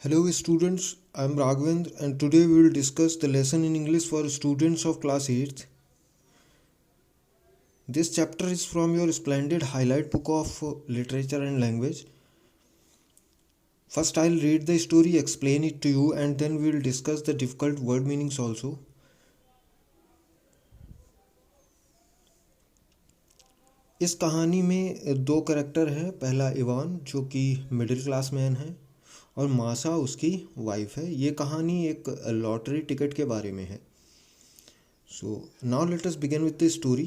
Hello students, I am Raghavendra and today we will discuss the lesson in English for students of class 8th. This chapter is from your splendid highlight book of literature and language. First I'll read the story, explain it to you and then we will discuss the difficult word meanings also. इस कहानी में दो character हैं। पहला Ivan जो कि middle class man है और मासा उसकी वाइफ है। ये कहानी एक लॉटरी टिकट के बारे में है। So now let us begin with the story.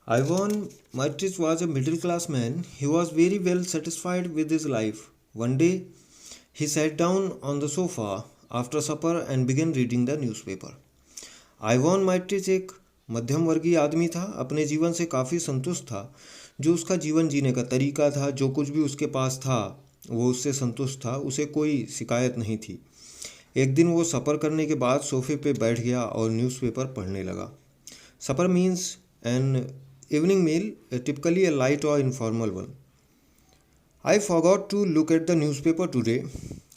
Ivan Mitrich was a middle class man. He was very well satisfied with his life. One day, he sat down on the sofa after supper and began reading the newspaper. आइवॉन माइट्रिच एक मध्यम वर्गीय आदमी था। अपने जीवन से काफ़ी संतुष्ट था। जो उसका जीवन जीने का तरीका था, जो कुछ भी उसके पास था, वो उससे संतुष्ट था। उसे कोई शिकायत नहीं थी। एक दिन वो सफ़र करने के बाद सोफे पे बैठ गया और न्यूज़पेपर पढ़ने लगा। Supper means an evening meal, typically a light or informal one. I forgot to look at the newspaper today,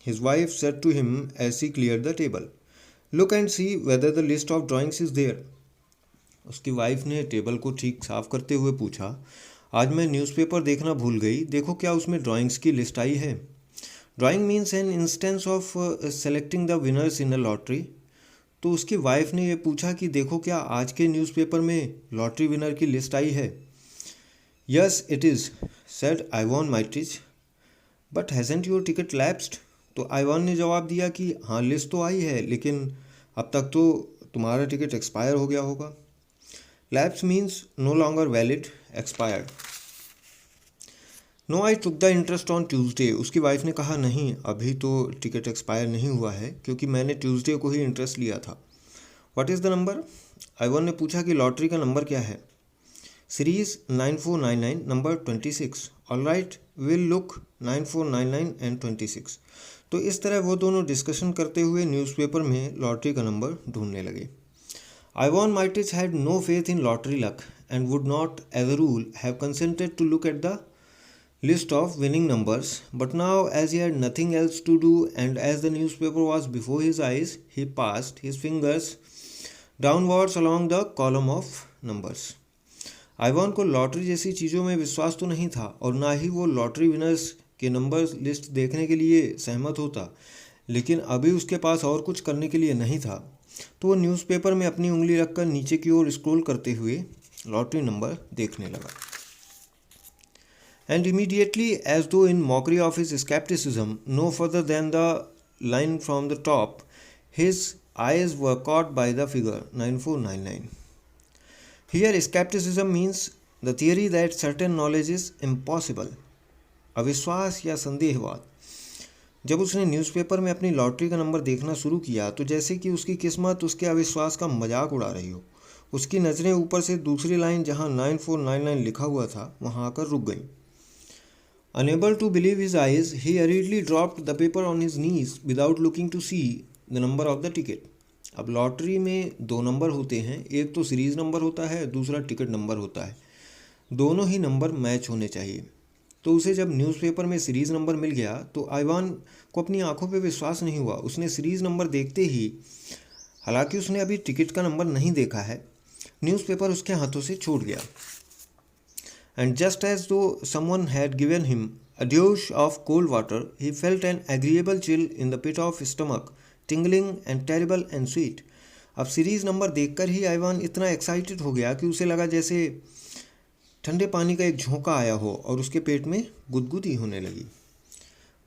his wife said to him as he cleared the table. Look and see whether the list of drawings is there. उसकी wife ने table को ठीक साफ करते हुए पूछा, आज मैं न्यूज़पेपर देखना भूल गई, देखो क्या उसमें ड्राइंग्स की लिस्ट आई है। Drawing means an instance of selecting the winners in a lottery. तो उसकी वाइफ ने ये पूछा कि देखो क्या आज के न्यूज़पेपर में लॉटरी विनर की लिस्ट आई है। Yes it is said Ivan Dmitritch, but hasn't your ticket lapsed. तो आइवॉन ने जवाब दिया कि हाँ लिस्ट तो आई है, लेकिन अब तक तो तुम्हारा टिकट एक्सपायर हो गया होगा। Lapse means no longer valid, expired. No I took the interest on Tuesday. उसकी वाइफ ने कहा नहीं, अभी तो टिकट एक्सपायर नहीं हुआ है क्योंकि मैंने ट्यूसडे को ही इंटरेस्ट लिया था। What is the number? Ivan ने पूछा कि लॉटरी का नंबर क्या है। Series 9499 number 26। All right will look 9499 and 26। तो इस तरह वो दोनों डिस्कशन करते हुए न्यूज़पेपर में लॉटरी का नंबर ढूंढने लगे। Ivan Dmitritch had no faith in lottery luck and would not as a rule have consented to look at the list of winning numbers, but now as he had nothing else to do and as the newspaper was before his eyes, he passed his fingers downwards along the column of numbers. आइवॉन को lottery जैसी चीज़ों में विश्वास तो नहीं था और ना ही वो लॉटरी विनर्स के नंबर लिस्ट देखने के लिए सहमत होता, लेकिन अभी उसके पास और कुछ करने के लिए नहीं था। तो वो न्यूज़पेपर में अपनी उंगली रखकर नीचे की ओर स्क्रॉल करते हुए लॉटरी नंबर देखने लगा। And immediately, as though in mockery of his skepticism, no further than the line from the top, his eyes were caught by the figure 9499. Here, skepticism means the theory that certain knowledge is impossible. अविश्वास या संदेहवाद। जब उसने newspaper में अपनी lottery का number देखना शुरू किया तो जैसे कि उसकी किस्मत उसके अविश्वास का मजाक उड़ा रही हो। उसकी नज़रें ऊपर से दूसरी लाइन जहाँ 9499 लिखा हुआ था वहाँ आकर रुक गईं। Unable to believe his eyes, he hurriedly dropped the paper on his knees without looking to see the number of the ticket. अब लॉटरी में दो नंबर होते हैं, एक तो सीरीज़ नंबर होता है, दूसरा टिकट नंबर होता है। दोनों ही नंबर मैच होने चाहिए। तो उसे जब न्यूज़पेपर में सीरीज़ नंबर मिल गया तो आइवान को अपनी आंखों पे विश्वास नहीं हुआ। उसने सीरीज़ नंबर देखते ही, हालांकि उसने अभी टिकट का नंबर नहीं देखा है, न्यूज़पेपर उसके हाथों से छूट गया। And just as though someone had given him a douche of cold water, he felt an agreeable chill in the pit of stomach, tingling and terrible and sweet. अब सीरीज़ नंबर देखकर ही Ivan इतना excited हो गया कि उसे लगा जैसे ठंडे पानी का एक झोंका आया हो और उसके पेट में गुदगुदी होने लगी।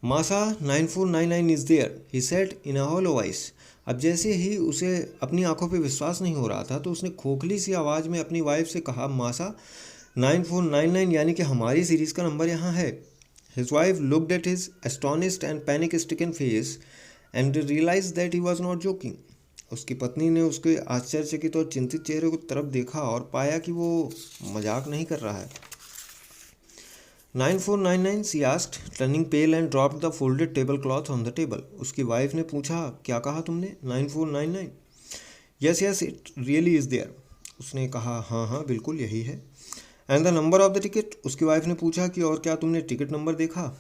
मासा 9499 is there, he said in a hollow voice. अब जैसे ही उसे अपनी आंखों पे विश्वास नहीं हो रहा था तो उसने खोखली सी आवाज़ में अपनी वाइफ से कहा, मासा 9499 यानी कि हमारी सीरीज़ का नंबर यहाँ है। His wife looked at his astonished and panic stricken face and realise that he was not joking. उसकी पत्नी ने उसके आश्चर्यचकित और चिंतित चेहरे को तरफ देखा और पाया कि वो मजाक नहीं कर रहा है। 9499 she asked, turning pale and dropped the folded table cloth on the table. उसकी वाइफ ने पूछा, क्या कहा तुमने? 9499। Yes yes it really is there. उसने कहा, हाँ हाँ बिल्कुल यही है। And the number of the ticket, उसकी वाइफ ने पूछा कि और क्या तुमने टिकट नंबर देखा?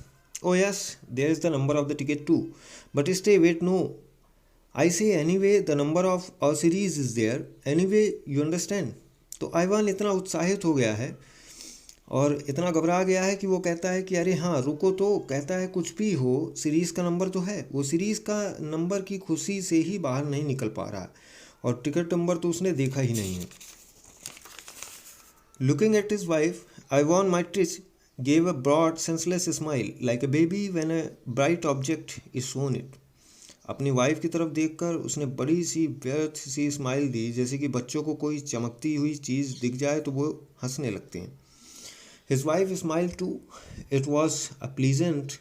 Oh yes, there is the number of the ticket too, but stay wait no, आई से anyway the number of our series is there anyway, you understand. तो आइवान इतना उत्साहित हो गया है और इतना घबरा गया है कि वो कहता है कि अरे हाँ रुको, तो कहता है कुछ भी हो सीरीज़ का नंबर तो है। वो सीरीज़ का नंबर की खुशी से ही बाहर नहीं निकल पा रहा और टिकट नंबर तो उसने देखा ही नहीं है। Looking at his wife, Ivan Dmitritch gave a broad senseless smile like a baby when a bright object is shown it। अपनी वाइफ की तरफ देखकर उसने बड़ी सी व्यर्थ सी स्माइल दी, जैसे कि बच्चों को कोई चमकती हुई चीज़ दिख जाए तो वो हंसने लगते हैं। His wife smiled too. It was a pleasant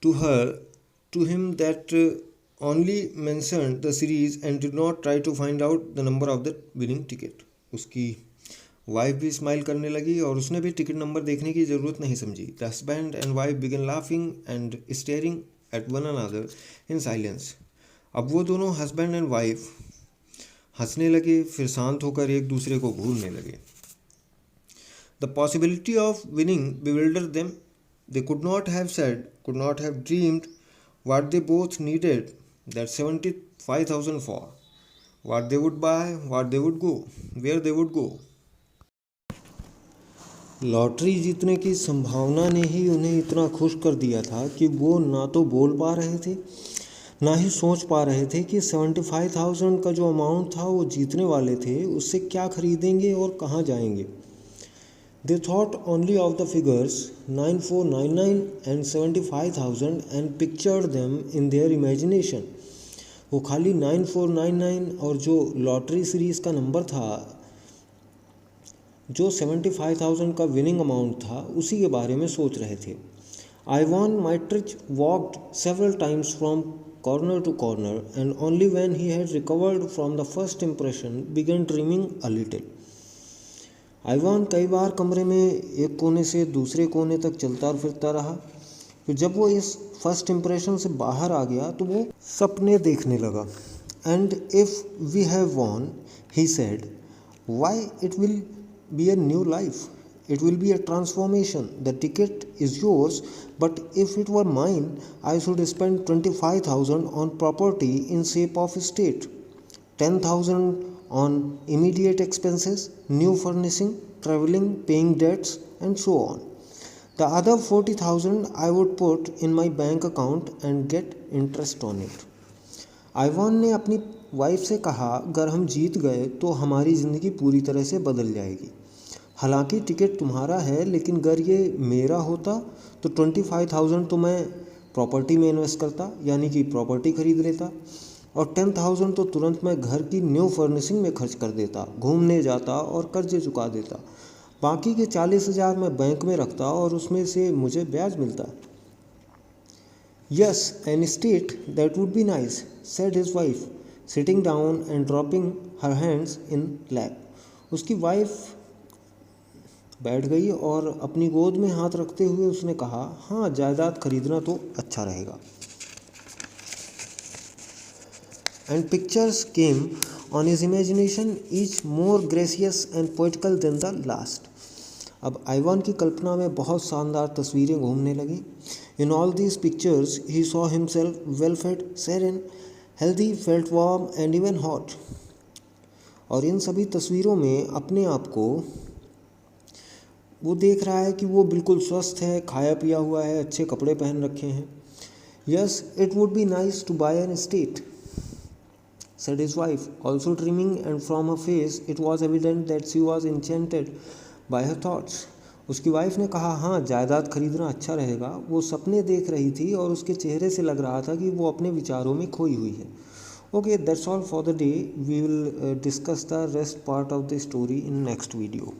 to him that only mentioned the series and did not try to find out the number of the winning ticket। उसकी वाइफ भी स्माइल करने लगी और उसने भी टिकट नंबर देखने की ज़रूरत नहीं समझी। The husband and wife began laughing and staring at one another in silence. अब वो दोनों हस्बैंड एंड वाइफ हंसने लगे, फिर शांत होकर एक दूसरे को घूरने लगे। The possibility of winning bewildered them. They could not have said, could not have dreamed what they both needed that 75,000 for, what they would buy, what they would go, where they would go। Lottery जीतने की संभावना ने ही उन्हें इतना खुश कर दिया था कि वो ना तो बोल पा रहे थे, ना ही सोच पा रहे थे कि 75,000 का जो अमाउंट था वो जीतने वाले थे, उससे क्या खरीदेंगे और कहाँ जाएंगे। They thought only of the figures 9499 and 75,000 and pictured them in their imagination। वो खाली 9499 और जो लॉटरी सीरीज़ का नंबर था, जो 75,000 का विनिंग अमाउंट था, उसी के बारे में सोच रहे थे। Ivan Dmitritch walked several times from corner to corner and only when he had recovered from the first impression began dreaming a little। Ivan कई बार कमरे में एक कोने से दूसरे कोने तक चलता फिरता रहा। फिर जब वो इस फर्स्ट इम्प्रेशन से बाहर आ गया तो वो सपने देखने लगा। And if we have won, he said, why it will be a new life, it will be a transformation, the ticket is yours, but if it were mine I should spend 25,000 on property in shape of estate, 10,000 on immediate expenses, new furnishing, traveling, paying debts and so on. The other 40,000 I would put in my bank account and get interest on it। Ivan ने अपनी wife से कहा, अगर हम जीत गए तो हमारी ज़िंदगी पूरी तरह से बदल जाएगी। हालांकि टिकट तुम्हारा है, लेकिन अगर ये मेरा होता तो 25,000 तो मैं प्रॉपर्टी में इन्वेस्ट करता, यानी कि प्रॉपर्टी खरीद लेता, और 10,000 तो तुरंत मैं घर की न्यू फर्निशिंग में खर्च कर देता, घूमने जाता और कर्जे चुका देता। बाकी के 40,000 मैं बैंक में रखता और उसमें से मुझे ब्याज मिलता। Yes, an estate that would be nice, said his wife, sitting down and dropping her hands in lap. उसकी वाइफ बैठ गई और अपनी गोद में हाथ रखते हुए उसने कहा, हाँ, जायदाद खरीदना तो अच्छा रहेगा। And pictures came on his imagination, each more gracious and poetical than the last। अब आइवान की कल्पना में बहुत शानदार तस्वीरें घूमने लगी। In all these pictures he saw himself well fed, serene, healthy, felt warm and even hot। और इन सभी तस्वीरों में अपने आप को वो देख रहा है कि वो बिल्कुल स्वस्थ है, खाया पिया हुआ है, अच्छे कपड़े पहन रखे हैं। Yes, it would be nice to buy an estate, said his wife, also dreaming, and from her face it was evident that she was enchanted by her thoughts। उसकी वाइफ ने कहा, हाँ, जायदाद खरीदना अच्छा रहेगा। वो सपने देख रही थी और उसके चेहरे से लग रहा था कि वो अपने विचारों में खोई हुई है। Okay, that's all for the day. We will discuss the rest part of the story in next video.